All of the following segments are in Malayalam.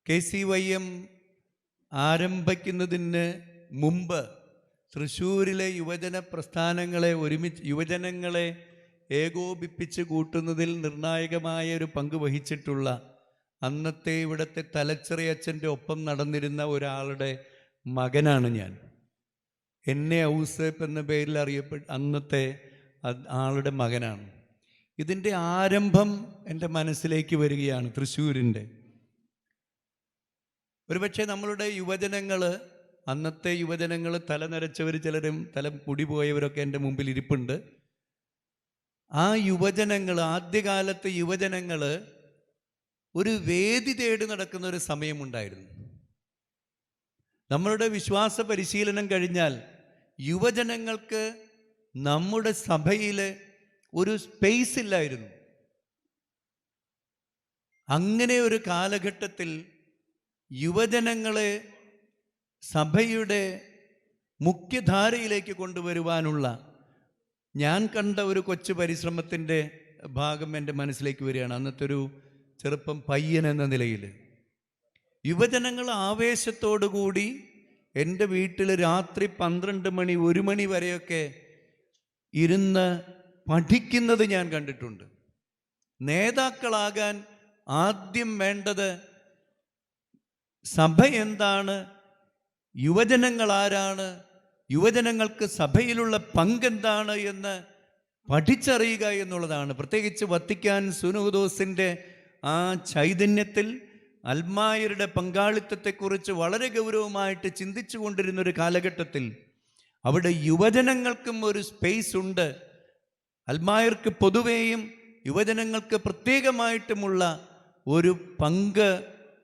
KCYM ആരംഭിക്കുന്നതിന് മുമ്പ് തൃശ്ശൂരിലെ യുവജന പ്രസ്ഥാനങ്ങളെ യുവജനങ്ങളെ ഏകോപിപ്പിച്ച് കൂട്ടുന്നതിൽ നിർണായകമായ ഒരു പങ്ക് വഹിച്ചിട്ടുള്ള അന്നത്തെ ഇവിടുത്തെ തലച്ചെറിയച്ഛൻ്റെ ഒപ്പം നടന്നിരുന്ന ഒരാളുടെ മകനാണ് ഞാൻ. എന്നെ ഔസേപ്പ് എന്ന പേരിൽ അന്നത്തെ ആളുടെ മകനാണ്. ഇതിൻ്റെ ആരംഭം എൻ്റെ മനസ്സിലേക്ക് വരികയാണ്. തൃശ്ശൂരിൻ്റെ ഒരുപക്ഷെ നമ്മളുടെ യുവജനങ്ങൾ, അന്നത്തെ യുവജനങ്ങൾ തല നരച്ചവർ, ചിലരും തല മുടി പോയവരൊക്കെ എൻ്റെ മുമ്പിൽ ഇരിപ്പുണ്ട്. ആ യുവജനങ്ങൾ, ആദ്യകാലത്തെ യുവജനങ്ങൾ ഒരു വേദി തേടി നടക്കുന്ന ഒരു സമയമുണ്ടായിരുന്നു. നമ്മളുടെ വിശ്വാസ പരിശീലനം കഴിഞ്ഞാൽ യുവജനങ്ങൾക്ക് നമ്മുടെ സഭയിൽ ഒരു സ്പേസ് ഇല്ലായിരുന്നു. അങ്ങനെ ഒരു കാലഘട്ടത്തിൽ യുവജനങ്ങളെ സഭയുടെ മുഖ്യധാരയിലേക്ക് കൊണ്ടുവരുവാനുള്ള ഞാൻ കണ്ട ഒരു കൊച്ചു പരിശ്രമത്തിൻ്റെ ഭാഗം എൻ്റെ മനസ്സിലേക്ക് വരികയാണ്. അന്നത്തെ ഒരു ചെറുപ്പം പയ്യൻ എന്ന നിലയിൽ യുവജനങ്ങൾ ആവേശത്തോടു കൂടി എൻ്റെ വീട്ടിൽ രാത്രി 12 മണി 1 മണി വരെയൊക്കെ ഇരുന്ന് പഠിക്കുന്നത് ഞാൻ കണ്ടിട്ടുണ്ട്. നേതാക്കളാകാൻ ആദ്യം വേണ്ടത് സഭ എന്താണ്, യുവജനങ്ങൾ ആരാണ്, യുവജനങ്ങൾക്ക് സഭയിലുള്ള പങ്കെന്താണ് എന്ന് പഠിച്ചറിയുക എന്നുള്ളതാണ്. പ്രത്യേകിച്ച് വത്തിക്കാൻ സുനോദോസിൻ്റെ ആ ചൈതന്യത്തിൽ അൽമായരുടെ പങ്കാളിത്തത്തെക്കുറിച്ച് വളരെ ഗൗരവമായിട്ട് ചിന്തിച്ചു കൊണ്ടിരുന്നൊരു കാലഘട്ടത്തിൽ അവിടെ യുവജനങ്ങൾക്കും ഒരു സ്പേസ് ഉണ്ട്. അൽമായർക്ക് പൊതുവേയും യുവജനങ്ങൾക്ക് പ്രത്യേകമായിട്ടുമുള്ള ഒരു പങ്ക്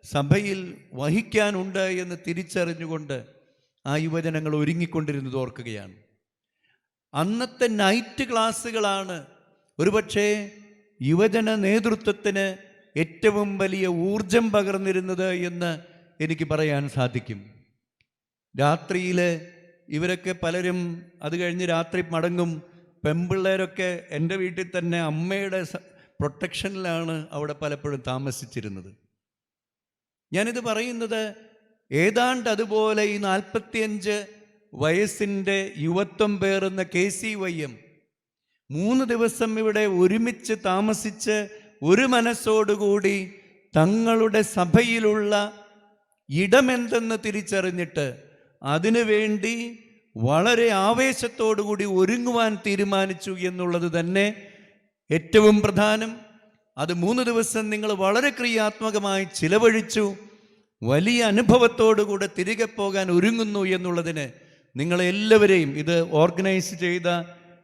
സഭയിൽ വഹിക്കാനുണ്ട് എന്ന് തിരിച്ചറിഞ്ഞുകൊണ്ട് ആ യുവജനങ്ങൾ ഒരുങ്ങിക്കൊണ്ടിരുന്നത് ഓർക്കുകയാണ്. അന്നത്തെ നൈറ്റ് ക്ലാസ്സുകളാണ് ഒരുപക്ഷെ യുവജന നേതൃത്വത്തിന് ഏറ്റവും വലിയ ഊർജം പകർന്നിരുന്നത് എന്ന് എനിക്ക് പറയാൻ സാധിക്കും. രാത്രിയിൽ ഇവരൊക്കെ പലരും അത് കഴിഞ്ഞ് രാത്രി മടങ്ങും. പെൺപിള്ളേരൊക്കെ എൻ്റെ വീട്ടിൽ തന്നെ അമ്മയുടെ പ്രൊട്ടക്ഷനിലാണ് അവിടെ പലപ്പോഴും താമസിച്ചിരുന്നത്. ഞാനിത് പറയുന്നത് ഏതാണ്ട് അതുപോലെ ഈ 45 വയസ്സിൻ്റെ യുവത്വം പേറുന്ന KCYM 3 ദിവസം ഇവിടെ ഒരുമിച്ച് താമസിച്ച് ഒരു മനസ്സോടുകൂടി തങ്ങളുടെ സഭയിലുള്ള ഇടമെന്തെന്ന് തിരിച്ചറിഞ്ഞിട്ട് അതിനുവേണ്ടി വളരെ ആവേശത്തോടുകൂടി ഒരുങ്ങുവാൻ തീരുമാനിച്ചു എന്നുള്ളത് തന്നെ ഏറ്റവും പ്രധാനം. അത് 3 ദിവസം നിങ്ങൾ വളരെ ക്രിയാത്മകമായി ചിലവഴിച്ചു. വലിയ അനുഭവത്തോടുകൂടെ തിരികെ പോകാൻ ഒരുങ്ങുന്നു എന്നുള്ളതിന് നിങ്ങളെല്ലാവരെയും, ഇത് ഓർഗനൈസ് ചെയ്ത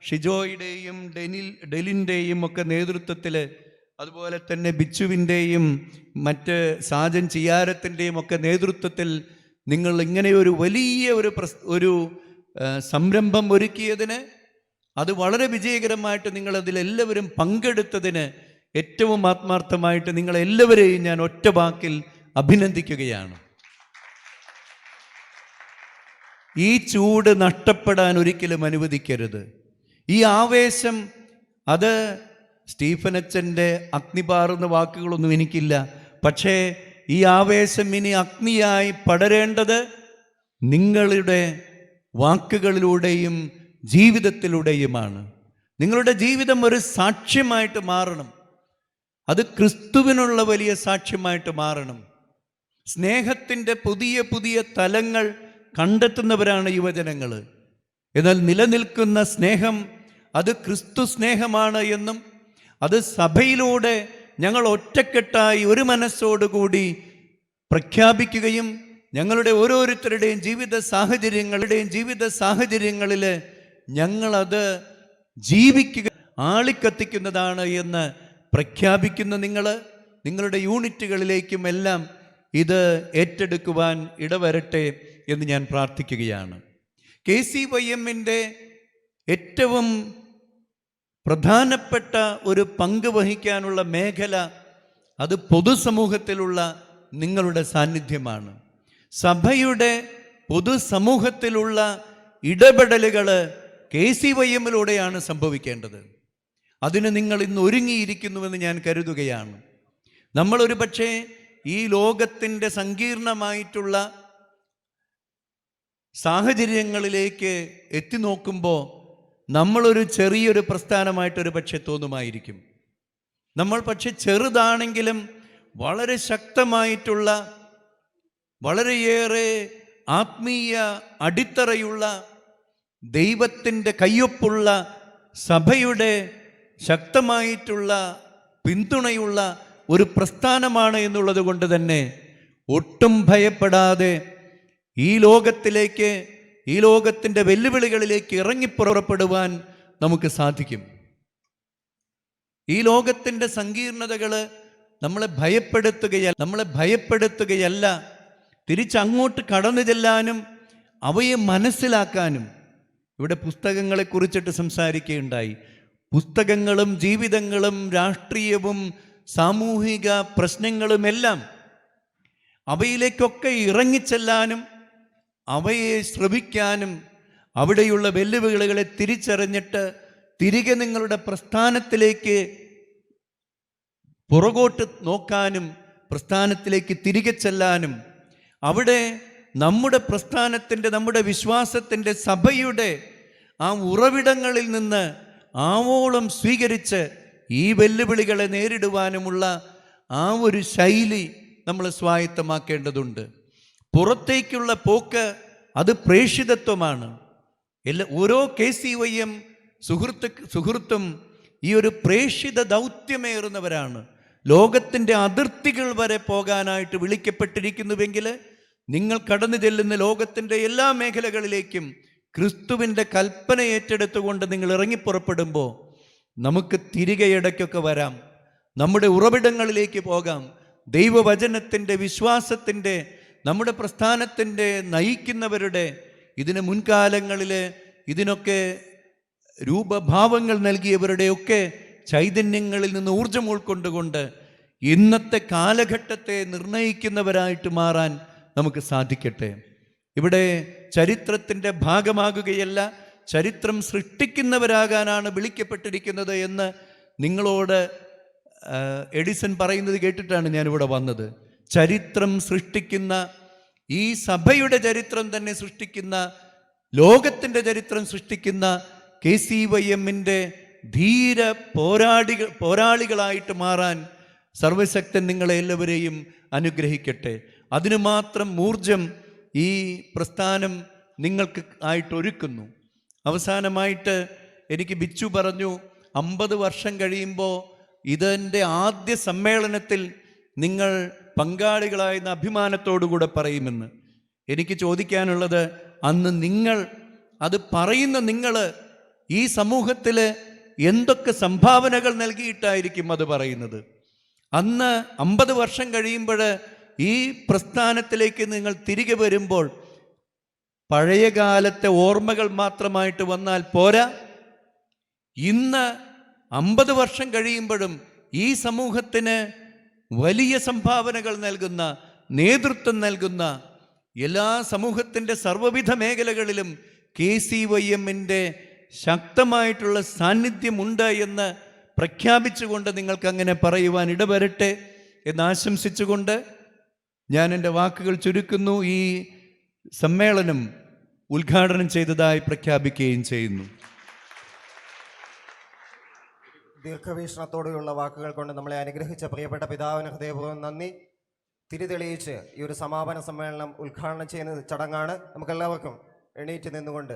ഷിജോയുടെയും ഡെലിൻ്റെയും ഒക്കെ നേതൃത്വത്തിൽ, അതുപോലെ തന്നെ ബിച്ചുവിൻ്റെയും മറ്റ് സാജൻ ചിയാരത്തിൻ്റെയും ഒക്കെ നേതൃത്വത്തിൽ നിങ്ങൾ ഇങ്ങനെ ഒരു വലിയ ഒരു സംരംഭം ഒരുക്കിയതിന്, അത് വളരെ വിജയകരമായിട്ട് നിങ്ങളതിലെല്ലാവരും പങ്കെടുത്തതിന് ഏറ്റവും ആത്മാർത്ഥമായിട്ട് നിങ്ങളെല്ലാവരെയും ഞാൻ ഒറ്റ വാക്കിൽ അഭിനന്ദിക്കുകയാണ്. ഈ ചൂട് നഷ്ടപ്പെടാൻ ഒരിക്കലും അനുവദിക്കരുത്. ഈ ആവേശം, അത് സ്റ്റീഫനച്ചൻ്റെ അഗ്നിപാറുന്ന വാക്കുകളൊന്നും എനിക്കില്ല. പക്ഷേ ഈ ആവേശം ഇനി അഗ്നിയായി പടരേണ്ടത് നിങ്ങളുടെ വാക്കുകളിലൂടെയും ജീവിതത്തിലൂടെയുമാണ്. നിങ്ങളുടെ ജീവിതം ഒരു സാക്ഷ്യമായിട്ട് മാറണം. അത് ക്രിസ്തുവിനുള്ള വലിയ സാക്ഷ്യമായിട്ട് മാറണം. സ്നേഹത്തിൻ്റെ പുതിയ പുതിയ തലങ്ങൾ കണ്ടെത്തുന്നവരാണ് യുവജനങ്ങൾ. എന്നാൽ നിലനിൽക്കുന്ന സ്നേഹം അത് ക്രിസ്തു സ്നേഹമാണ് എന്നും അത് സഭയിലൂടെ ഞങ്ങൾ ഒറ്റക്കെട്ടായി ഒരു മനസ്സോടുകൂടി പ്രഖ്യാപിക്കുകയും ഞങ്ങളുടെ ഓരോരുത്തരുടെയും ജീവിത സാഹചര്യങ്ങളിൽ ഞങ്ങളത് ജീവിക്കുക, ആളിക്കത്തിക്കുന്നതാണ് എന്ന് പ്രഖ്യാപിക്കുന്ന നിങ്ങളുടെ യൂണിറ്റുകളിലേക്കും എല്ലാം ഇത് ഏറ്റെടുക്കുവാൻ ഇടവരട്ടെ എന്ന് ഞാൻ പ്രാർത്ഥിക്കുകയാണ്. KCYM-ൻ്റെ ഏറ്റവും പ്രധാനപ്പെട്ട ഒരു പങ്ക് വഹിക്കാനുള്ള മേഖല അത് പൊതുസമൂഹത്തിലുള്ള നിങ്ങളുടെ സാന്നിധ്യമാണ്. സഭയുടെ പൊതുസമൂഹത്തിലുള്ള ഇടപെടലുകൾ KCYM-ലൂടെയാണ് സംഭവിക്കേണ്ടത്. അതിന് നിങ്ങൾ ഇന്ന് ഒരുങ്ങിയിരിക്കുന്നുവെന്ന് ഞാൻ കരുതുകയാണ്. നമ്മളൊരു പക്ഷേ ഈ ലോകത്തിൻ്റെ സങ്കീർണമായിട്ടുള്ള സാഹചര്യങ്ങളിലേക്ക് എത്തി നോക്കുമ്പോൾ നമ്മളൊരു ചെറിയൊരു പ്രസ്ഥാനമായിട്ടൊരു പക്ഷെ തോന്നുമായിരിക്കും. നമ്മൾ പക്ഷെ ചെറുതാണെങ്കിലും വളരെ ശക്തമായിട്ടുള്ള, വളരെയേറെ ആത്മീയ അടിത്തറയുള്ള, ദൈവത്തിൻ്റെ കയ്യൊപ്പുള്ള, സഭയുടെ ശക്തമായിട്ടുള്ള പിന്തുണയുള്ള ഒരു പ്രസ്ഥാനമാണ് എന്നുള്ളത് കൊണ്ട് തന്നെ ഒട്ടും ഭയപ്പെടാതെ ഈ ലോകത്തിലേക്ക്, ഈ ലോകത്തിൻ്റെ വെല്ലുവിളികളിലേക്ക് ഇറങ്ങിപ്പുറപ്പെടുവാൻ നമുക്ക് സാധിക്കും. ഈ ലോകത്തിൻ്റെ സങ്കീർണതകൾ നമ്മളെ ഭയപ്പെടുത്തുകയല്ല, തിരിച്ചങ്ങോട്ട് കടന്നു ചെല്ലാനും അവയെ മനസ്സിലാക്കാനും. ഇവിടെ പുസ്തകങ്ങളെക്കുറിച്ചിട്ട് സംസാരിക്കുകയുണ്ടായി. പുസ്തകങ്ങളും ജീവിതങ്ങളും രാഷ്ട്രീയവും സാമൂഹിക പ്രശ്നങ്ങളുമെല്ലാം അവയിലേക്കൊക്കെ ഇറങ്ങിച്ചെല്ലാനും അവയെ ശ്രവിക്കാനും അവിടെയുള്ള വെല്ലുവിളികളെ തിരിച്ചറിഞ്ഞിട്ട് തിരികെ നിങ്ങളുടെ പ്രസ്ഥാനത്തിലേക്ക് പുറകോട്ട് നോക്കാനും പ്രസ്ഥാനത്തിലേക്ക് തിരികെ ചെല്ലാനും അവിടെ നമ്മുടെ പ്രസ്ഥാനത്തിൻ്റെ, നമ്മുടെ വിശ്വാസത്തിൻ്റെ, സഭയുടെ ആ ഉറവിടങ്ങളിൽ നിന്ന് ആവോളം സ്വീകരിച്ച് ഈ വെല്ലുവിളികളെ നേരിടുവാനുമുള്ള ആ ഒരു ശൈലി നമ്മൾ സ്വായത്തമാക്കേണ്ടതുണ്ട്. പുറത്തേക്കുള്ള പോക്ക് അത് പ്രേഷിതത്വമാണ്. ഓരോ KCYM സുഹൃത്തും ഈ ഒരു പ്രേഷിത ദൗത്യമേറുന്നവരാണ്. ലോകത്തിൻ്റെ അതിർത്തികൾ വരെ പോകാനായിട്ട് വിളിക്കപ്പെട്ടിരിക്കുന്നുവെങ്കിൽ നിങ്ങൾ കടന്നു ചെല്ലുന്ന ലോകത്തിൻ്റെ എല്ലാ മേഖലകളിലേക്കും ക്രിസ്തുവിൻ്റെ കൽപ്പന ഏറ്റെടുത്തുകൊണ്ട് നിങ്ങൾ ഇറങ്ങിപ്പുറപ്പെടുമ്പോൾ നമുക്ക് തിരികെ ഇടയ്ക്കൊക്കെ വരാം, നമ്മുടെ ഉറവിടങ്ങളിലേക്ക് പോകാം. ദൈവവചനത്തിൻ്റെ, വിശ്വാസത്തിൻ്റെ, നമ്മുടെ പ്രസ്ഥാനത്തിൻ്റെ നയിക്കുന്നവരുടെ, ഇതിന് മുൻകാലങ്ങളിൽ ഇതിനൊക്കെ രൂപഭാവങ്ങൾ നൽകിയവരുടെയൊക്കെ ചൈതന്യങ്ങളിൽ നിന്ന് ഊർജം ഉൾക്കൊണ്ടുകൊണ്ട് ഇന്നത്തെ കാലഘട്ടത്തെ നിർണയിക്കുന്നവരായിട്ട് മാറാൻ നമുക്ക് സാധിക്കട്ടെ. ഇവിടെ ചരിത്രത്തിൻ്റെ ഭാഗമാകുകയല്ല, ചരിത്രം സൃഷ്ടിക്കുന്നവരാകാനാണ് വിളിക്കപ്പെട്ടിരിക്കുന്നത് എന്ന് നിങ്ങളോട് എഡിസൺ പറയുന്നത് കേട്ടിട്ടാണ് ഞാനിവിടെ വന്നത്. ചരിത്രം സൃഷ്ടിക്കുന്ന, ഈ സഭയുടെ ചരിത്രം തന്നെ സൃഷ്ടിക്കുന്ന, ലോകത്തിൻ്റെ ചരിത്രം സൃഷ്ടിക്കുന്ന KCYMൻ്റെ ധീര പോരാളികളായിട്ട് മാറാൻ സർവശക്തൻ നിങ്ങളെ എല്ലാവരെയും അനുഗ്രഹിക്കട്ടെ. അതിനു മാത്രം ഊർജം ഈ പ്രസ്ഥാനം നിങ്ങൾക്ക് ആയിട്ടൊരുക്കുന്നു. അവസാനമായിട്ട് എനിക്ക് ബിച്ചു പറഞ്ഞു, 50 വർഷം കഴിയുമ്പോൾ ഇതിൻ്റെ ആദ്യ സമ്മേളനത്തിൽ നിങ്ങൾ പങ്കാളികളായെന്ന അഭിമാനത്തോടുകൂടെ പറയുമെന്ന്. എനിക്ക് ചോദിക്കാനുള്ളത്, അന്ന് നിങ്ങൾ അത് പറയുന്ന നിങ്ങൾ ഈ സമൂഹത്തിൽ എന്തൊക്കെ സംഭാവനകൾ നൽകിയിട്ടായിരിക്കും അത് പറയുന്നത്? അന്ന് 50 വർഷം കഴിയുമ്പോൾ ഈ പ്രസ്ഥാനത്തിലേക്ക് നിങ്ങൾ തിരികെ വരുമ്പോൾ പഴയകാലത്തെ ഓർമ്മകൾ മാത്രമായിട്ട് വന്നാൽ പോരാ. ഇന്ന് 50 വർഷം കഴിയുമ്പോഴും ഈ സമൂഹത്തിന് വലിയ സംഭാവനകൾ നൽകുന്ന, നേതൃത്വം നൽകുന്ന, എല്ലാ സമൂഹത്തിൻ്റെ സർവ്വവിധ മേഖലകളിലും KCYMൻ്റെ ശക്തമായിട്ടുള്ള സാന്നിധ്യമുണ്ട് എന്ന് പ്രഖ്യാപിച്ചുകൊണ്ട് നിങ്ങൾക്ക് അങ്ങനെ പറയുവാൻ ഇടവരട്ടെ എന്ന് ആശംസിച്ചുകൊണ്ട് ഞാൻ എൻ്റെ വാക്കുകൾ ചുരുക്കുന്നു. ഈ സമ്മേളനം ഉദ്ഘാടനം ചെയ്തതായി പ്രഖ്യാപിക്കുകയും ചെയ്യുന്നു. ദീർഘവീക്ഷണത്തോടെയുള്ള വാക്കുകൾ കൊണ്ട് നമ്മളെ അനുഗ്രഹിച്ച പ്രിയപ്പെട്ട പിതാവിന് ഹൃദയപൂർവ്വം നന്ദി. തിരിതെളിയിച്ച് ഈ ഒരു സമാപന സമ്മേളനം ഉദ്ഘാടനം ചെയ്യുന്ന ചടങ്ങാണ്. നമുക്കെല്ലാവർക്കും എണീറ്റ് നിന്നുകൊണ്ട്